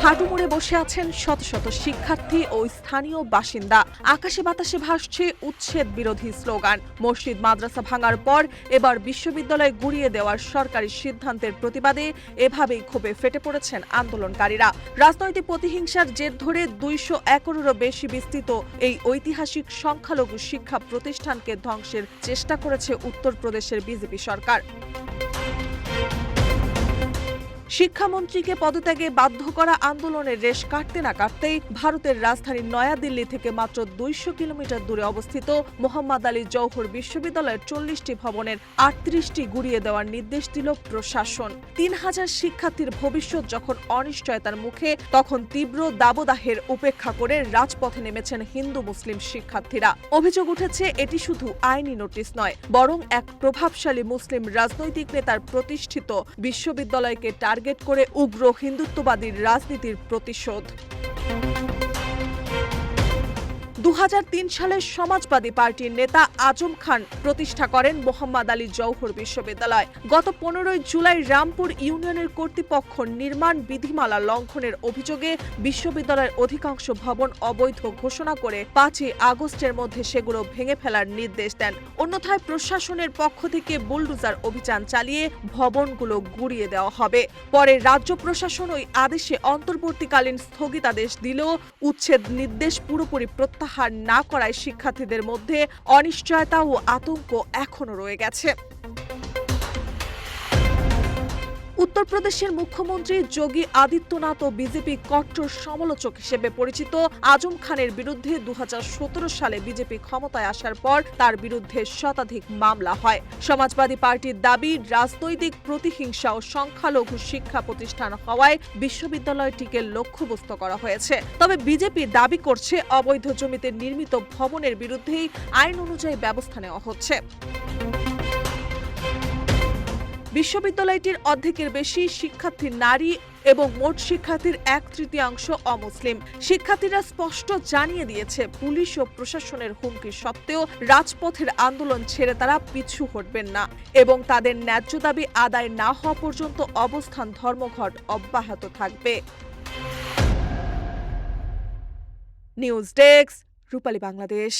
হাঁটু মুড়ে বসে আছেন শত শত শিক্ষার্থী ও স্থানীয় বাসিন্দা। আকাশে বাতাসে ভাসছে উচ্ছেদ বিরোধী স্লোগান। মসজিদ মাদ্রাসা ভাঙার পর এবার বিশ্ববিদ্যালয় গুড়িয়ে দেওয়ার সরকারি সিদ্ধান্তের প্রতিবাদে এভাবেই ক্ষোভে ফেটে পড়েছেন আন্দোলনকারীরা। রাজনৈতিক প্রতিহিংসার জের ধরে 200 একরেরও বেশি বিস্তৃত এই ঐতিহাসিক সংখ্যালঘু শিক্ষা প্রতিষ্ঠানকে ধ্বংসের চেষ্টা করেছে উত্তরপ্রদেশের বিজেপি সরকার। শিক্ষামন্ত্রীকে পদত্যাগে বাধ্য করা আন্দোলনের রেশ কাটতে না কাটতেই ভারতের রাজধানী নয়াদিল্লি থেকে মাত্র 200 কিলোমিটার দূরে অবস্থিত মোহাম্মদ আলী জওহর বিশ্ববিদ্যালয়ের 40টি ভবনের 38টি গুড়িয়ে দেওয়ার নির্দেশ দিল প্রশাসন। 3000 শিক্ষার্থীর ভবিষ্যৎ যখন অনিশ্চয়তার মুখে, তখন তীব্র দাবদাহের উপেক্ষা করে রাজপথে নেমেছেন হিন্দু মুসলিম শিক্ষার্থীরা। অভিযোগ উঠেছে এটি শুধু আইনি নোটিশ নয়, বরং এক প্রভাবশালী মুসলিম রাজনৈতিক নেতার প্রতিষ্ঠিত বিশ্ববিদ্যালয়কে টার্গেট করে উগ্র হিন্দুত্ববাদী রাজনীতির প্রতিশোধ। 2003 সালে সমাজবাদী পার্টির নেতা আজম খান প্রতিষ্ঠা করেন মোহাম্মদ আলী জওহর বিশ্ববিদ্যালয়। গত 15 জুলাই রামপুর ইউনিয়নের কর্তৃপক্ষ নির্মাণ বিধিমালা লঙ্ঘনের অভিযোগে বিশ্ববিদ্যালয়ের অধিকাংশ ভবন অবৈধ ঘোষণা করে 5 আগস্টের মধ্যে সেগুলো ভেঙে ফেলার নির্দেশ দেন। অন্যথায় প্রশাসনের পক্ষ থেকে বুলডোজার অভিযান চালিয়ে ভবনগুলো গুড়িয়ে দেওয়া হবে। পরে রাজ্য প্রশাসন ওই আদেশে অন্তর্বর্তীকালীন স্থগিতাদেশ দিলেও উচ্ছেদ নির্দেশ পুরোপুরি প্রত্যাহার না করায় শিক্ষার্থীদের মধ্যে অনিশ্চয়তা ও আতঙ্ক এখনো রয়ে গেছে। উত্তরপ্রদেশের মুখ্যমন্ত্রী যোগী আদিত্যনাথ ও বিজেপি কট্টর সমালোচক হিসেবে পরিচিত আজম খানের বিরুদ্ধে 2017 সালে বিজেপি ক্ষমতায় আসার পর তার বিরুদ্ধে শতাধিক মামলা হয়। সমাজবাদী পার্টির দাবি, রাজনৈতিক প্রতিহিংসা ও সংখ্যালঘু শিক্ষা প্রতিষ্ঠান হওয়ায় বিশ্ববিদ্যালয়টিকে লক্ষ্যবস্তু করা হয়েছে। তবে বিজেপি দাবি করছে অবৈধ জমিতে নির্মিত ভবনের বিরুদ্ধেই আইন অনুযায়ী ব্যবস্থা নেওয়া হচ্ছে। বিশ্ববিদ্যালয়টির অর্ধেকের বেশি শিক্ষার্থী নারী এবং মোট শিক্ষার্থীর 1/3 অমুসলিম। শিক্ষার্থীরা স্পষ্ট জানিয়ে দিয়েছে, পুলিশ ও প্রশাসনের হুমকি সত্ত্বেও রাজপথের আন্দোলন ছেড়ে তারা পিছু হটবেন না এবং তাদের ন্যায্য দাবি আদায় না হওয়া পর্যন্ত অবস্থান ধর্মঘট অব্যাহত থাকবে। নিউজ ডেস্ক, রূপালী বাংলাদেশ।